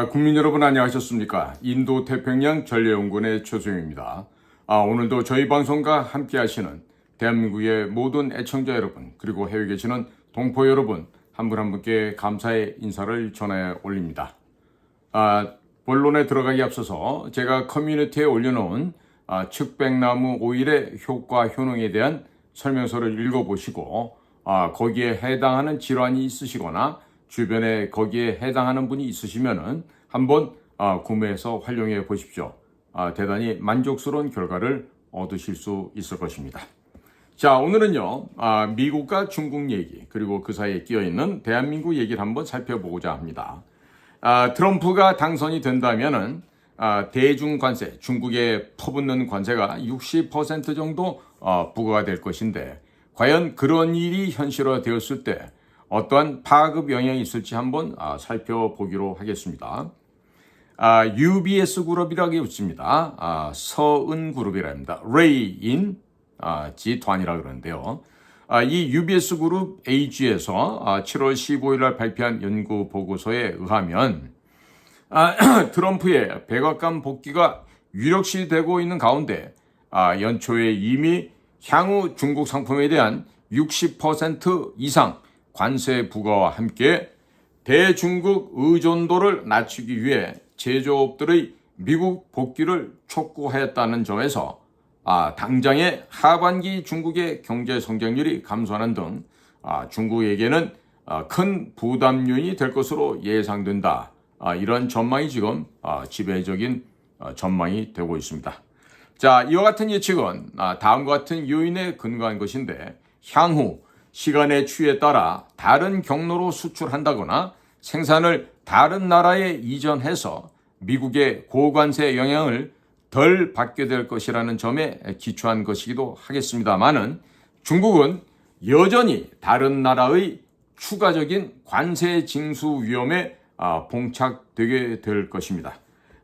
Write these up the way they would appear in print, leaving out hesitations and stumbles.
국민 여러분 안녕하셨습니까? 인도 태평양 전례연구원의 최소영입니다. 오늘도 저희 방송과 함께 하시는 대한민국의 모든 애청자 여러분, 그리고 해외에 계시는 동포 여러분, 한 분 한 분께 감사의 인사를 전해 올립니다. 본론에 들어가기 앞서서 제가 커뮤니티에 올려놓은 측백나무 오일의 효과 효능에 대한 설명서를 읽어보시고 거기에 해당하는 질환이 있으시거나 주변에 거기에 해당하는 분이 있으시면은 한번 구매해서 활용해 보십시오. 대단히 만족스러운 결과를 얻으실 수 있을 것입니다. 자, 오늘은요, 미국과 중국 얘기, 그리고 그 사이에 끼어있는 대한민국 얘기를 한번 살펴보고자 합니다. 트럼프가 당선이 된다면은 대중관세, 중국에 퍼붓는 관세가 60% 정도 부과가 될 것인데, 과연 그런 일이 현실화되었을 때 어떠한 파급 영향이 있을지 한번 살펴보기로 하겠습니다. UBS 그룹이라고 있습니다. 서은 그룹이랍니다. 레이인 지团이라고 그러는데요. 이 UBS 그룹 AG에서 7월 15일 날 발표한 연구 보고서에 의하면 트럼프의 백악관 복귀가 유력시 되고 있는 가운데 연초에 이미 향후 중국 상품에 대한 60% 이상 관세 부과와 함께 대중국 의존도를 낮추기 위해 제조업들의 미국 복귀를 촉구하였다는 점에서 당장의 하반기 중국의 경제 성장률이 감소하는 등 중국에게는 큰 부담 요인이 될 것으로 예상된다. 이런 전망이 지금 지배적인 전망이 되고 있습니다. 자, 이와 같은 예측은 다음과 같은 요인에 근거한 것인데, 향후 시간의 추이에 따라 다른 경로로 수출한다거나 생산을 다른 나라에 이전해서 미국의 고관세 영향을 덜 받게 될 것이라는 점에 기초한 것이기도 하겠습니다만은, 중국은 여전히 다른 나라의 추가적인 관세 징수 위험에 봉착되게 될 것입니다.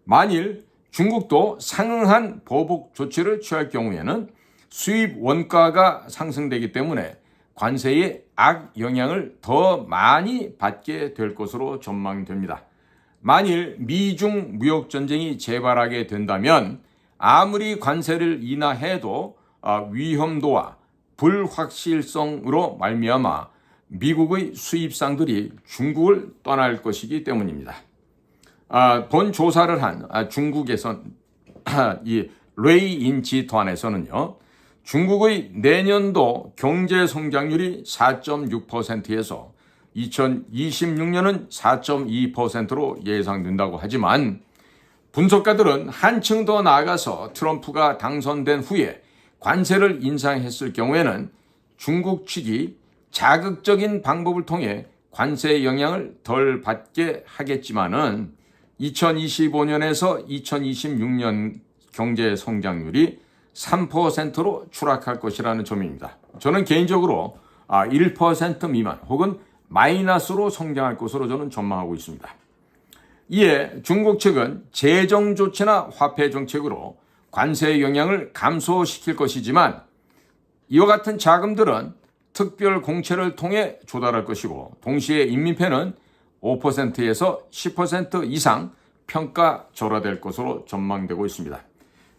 만일 중국도 상응한 보복 조치를 취할 경우에는 수입 원가가 상승되기 때문에 관세의 악 영향을 더 많이 받게 될 것으로 전망됩니다. 만일 미중 무역 전쟁이 재발하게 된다면 아무리 관세를 인하해도 위험도와 불확실성으로 말미암아 미국의 수입상들이 중국을 떠날 것이기 때문입니다. 본 조사를 한 중국에서 이 레이인 지团에서는요, 중국의 내년도 경제 성장률이 4.6%에서 2026년은 4.2%로 예상된다고 하지만, 분석가들은 한층 더 나아가서 트럼프가 당선된 후에 관세를 인상했을 경우에는 중국 측이 자극적인 방법을 통해 관세 영향을 덜 받게 하겠지만은 2025년에서 2026년 경제 성장률이 3%로 추락할 것이라는 점입니다. 저는 개인적으로 1% 미만 혹은 마이너스로 성장할 것으로 저는 전망하고 있습니다. 이에 중국 측은 재정 조치나 화폐 정책으로 관세 영향을 감소시킬 것이지만, 이와 같은 자금들은 특별 공채를 통해 조달할 것이고, 동시에 인민폐는 5%에서 10% 이상 평가 절하될 것으로 전망되고 있습니다.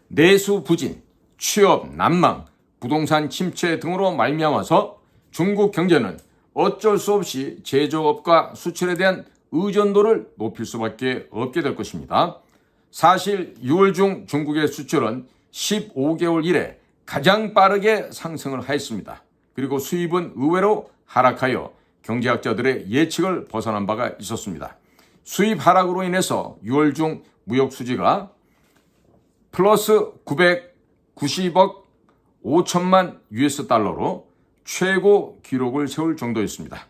내수 부진, 취업 난망, 부동산 침체 등으로 말미암아서 중국 경제는 어쩔 수 없이 제조업과 수출에 대한 의존도를 높일 수밖에 없게 될 것입니다. 사실 6월 중 중국의 수출은 15개월 이래 가장 빠르게 상승을 하였습니다. 그리고 수입은 의외로 하락하여 경제학자들의 예측을 벗어난 바가 있었습니다. 수입 하락으로 인해서 6월 중 무역 수지가 플러스 990억 5천만 US달러로 최고 기록을 세울 정도였습니다.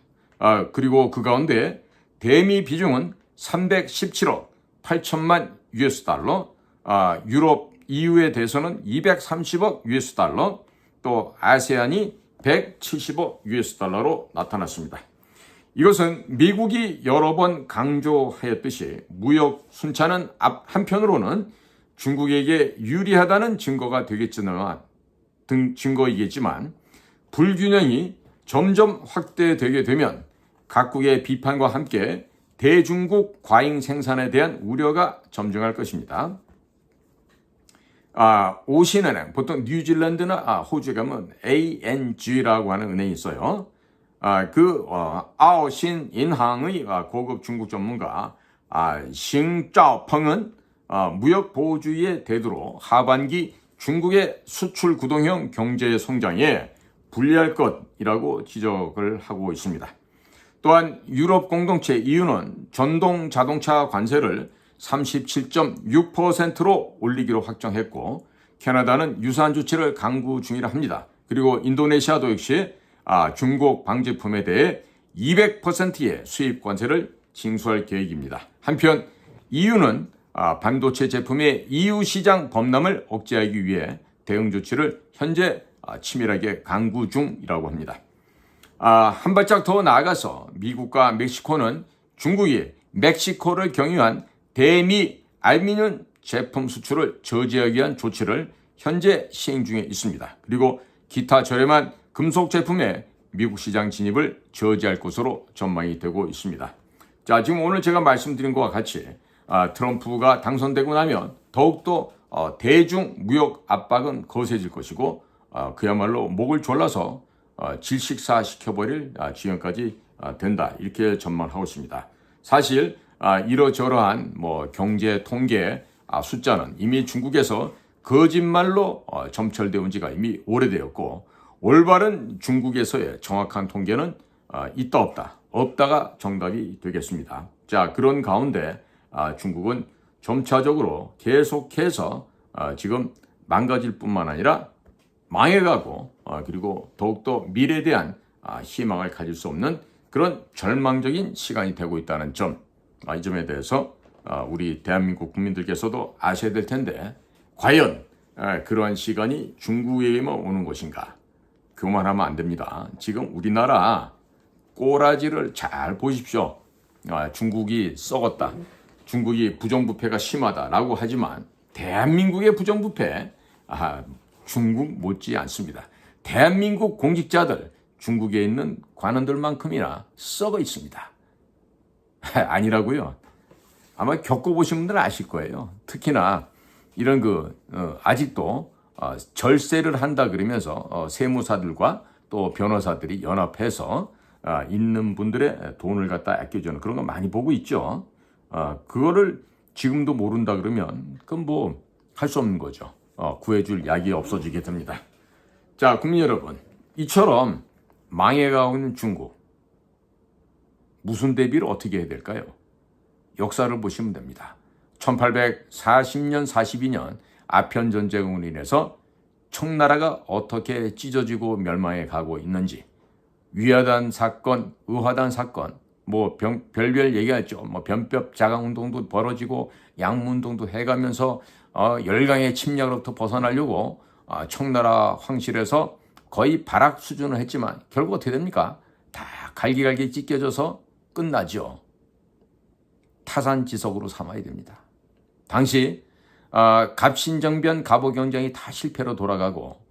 그리고 그 가운데 대미 비중은 317억 8천만 US달러, 유럽 EU에 대해서는 230억 US달러, 또 아세안이 170억 US달러로 나타났습니다. 이것은 미국이 여러 번 강조하였듯이 무역 순차는 한편으로는 중국에게 유리하다는 증거이겠지만 불균형이 점점 확대되게 되면 각국의 비판과 함께 대중국 과잉 생산에 대한 우려가 점증할 것입니다. 오신은행, 보통 뉴질랜드나 호주에 가면 ANG라고 하는 은행이 있어요. 아오신인항의 고급 중국 전문가 싱짜오펑은 무역 보호주의의 대두로 하반기 중국의 수출 구동형 경제 성장에 불리할 것이라고 지적을 하고 있습니다. 또한 유럽 공동체 EU는 전동 자동차 관세를 37.6%로 올리기로 확정했고 캐나다는 유사한 조치를 강구 중이라 합니다. 그리고 인도네시아도 역시 중국 방제품에 대해 200%의 수입 관세를 징수할 계획입니다. 한편 EU는 반도체 제품의 EU 시장 범람을 억제하기 위해 대응 조치를 현재 치밀하게 강구 중이라고 합니다. 한 발짝 더 나아가서 미국과 멕시코는 중국이 멕시코를 경유한 대미 알루미늄 제품 수출을 저지하기 위한 조치를 현재 시행 중에 있습니다. 그리고 기타 저렴한 금속 제품의 미국 시장 진입을 저지할 것으로 전망이 되고 있습니다. 자, 지금 오늘 제가 말씀드린 것과 같이 트럼프가 당선되고 나면 더욱더 대중 무역 압박은 거세질 것이고 그야말로 목을 졸라서 질식사 시켜버릴 지경까지 된다, 이렇게 전망하고 있습니다. 사실 이러저러한 경제 통계 숫자는 이미 중국에서 거짓말로 점철되어 온 지가 이미 오래되었고 올바른 중국에서의 정확한 통계는 있다 없다, 없다가 정답이 되겠습니다. 자, 그런 가운데 중국은 점차적으로 계속해서 지금 망가질 뿐만 아니라 망해가고 그리고 더욱더 미래에 대한 희망을 가질 수 없는 그런 절망적인 시간이 되고 있다는 점, 이 점에 대해서 우리 대한민국 국민들께서도 아셔야 될 텐데 과연 그러한 시간이 중국에게만 오는 것인가? 그만하면 안 됩니다. 지금 우리나라 꼬라지를 잘 보십시오. 중국이 썩었다, 중국이 부정부패가 심하다라고 하지만 대한민국의 부정부패 중국 못지 않습니다. 대한민국 공직자들 중국에 있는 관원들만큼이나 썩어 있습니다. 아니라고요? 아마 겪어보신 분들은 아실 거예요. 특히나 이런 아직도 절세를 한다 그러면서 세무사들과 또 변호사들이 연합해서 있는 분들의 돈을 갖다 아껴주는 그런 거 많이 보고 있죠. 그거를 지금도 모른다 그러면 그건 할 수 없는 거죠. 구해줄 약이 없어지게 됩니다. 자, 국민 여러분, 이처럼 망해가고 있는 중국, 무슨 대비를 어떻게 해야 될까요? 역사를 보시면 됩니다. 1840년, 42년 아편전쟁으로 인해서 청나라가 어떻게 찢어지고 멸망해 가고 있는지, 위화단 사건, 의화단 사건, 별별 얘기하죠. 변법 자강운동도 벌어지고 양문운동도 해가면서 열강의 침략으로부터 벗어나려고 청나라 황실에서 거의 발악 수준을 했지만 결국 어떻게 됩니까? 다 갈기갈기 찢겨져서 끝나죠. 타산지석으로 삼아야 됩니다. 당시 갑신정변 갑오경쟁이 다 실패로 돌아가고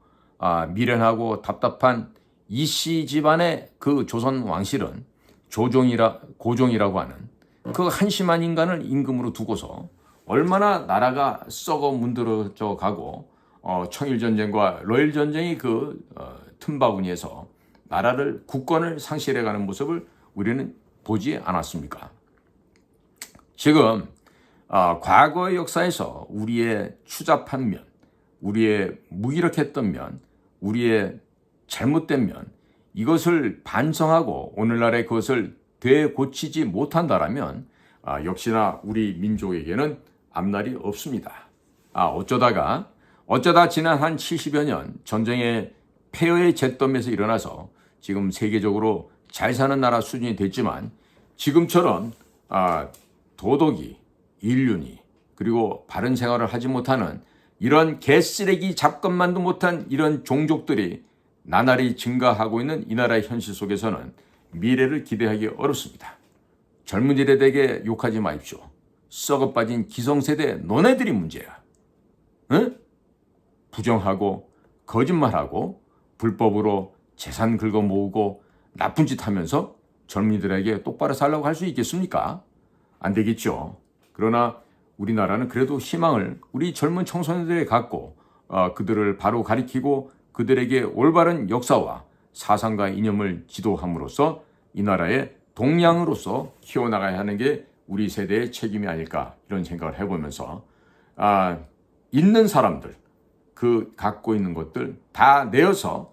미련하고 답답한 이씨 집안의 그 조선 왕실은 고종이라고 하는 그 한심한 인간을 임금으로 두고서 얼마나 나라가 썩어 문드러져 가고 청일전쟁과 러일전쟁이 틈바구니에서 나라를 국권을 상실해가는 모습을 우리는 보지 않았습니까? 지금 과거의 역사에서 우리의 추잡한 면, 우리의 무기력했던 면, 우리의 잘못된 면, 이것을 반성하고 오늘날의 그것을 되고치지 못한다라면 역시나 우리 민족에게는 앞날이 없습니다. 어쩌다 지난 한 70여 년 전쟁의 폐허의 잿더미에서 일어나서 지금 세계적으로 잘 사는 나라 수준이 됐지만 지금처럼 도덕이, 인륜이, 그리고 바른 생활을 하지 못하는 이런 개쓰레기 잡것만도 못한 이런 종족들이 나날이 증가하고 있는 이 나라의 현실 속에서는 미래를 기대하기 어렵습니다. 젊은이들에게 욕하지 마십시오. 썩어빠진 기성세대 너네들이 문제야. 응? 부정하고 거짓말하고 불법으로 재산 긁어 모으고 나쁜 짓 하면서 젊은이들에게 똑바로 살라고 할 수 있겠습니까? 안 되겠죠. 그러나 우리나라는 그래도 희망을 우리 젊은 청소년들에 갖고 그들을 바로 가리키고 그들에게 올바른 역사와 사상과 이념을 지도함으로써 이 나라의 동량으로서 키워나가야 하는 게 우리 세대의 책임이 아닐까 이런 생각을 해보면서 있는 사람들 그 갖고 있는 것들 다 내어서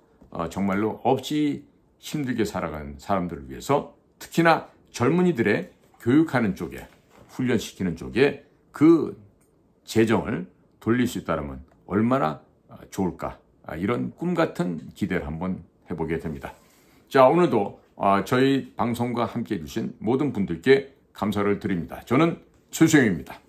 정말로 없이 힘들게 살아가는 사람들을 위해서 특히나 젊은이들의 교육하는 쪽에 훈련시키는 쪽에 그 재정을 돌릴 수 있다면 얼마나 좋을까 이런 꿈 같은 기대를 한번 해보게 됩니다. 자, 오늘도 저희 방송과 함께 해주신 모든 분들께 감사를 드립니다. 저는 최수영입니다.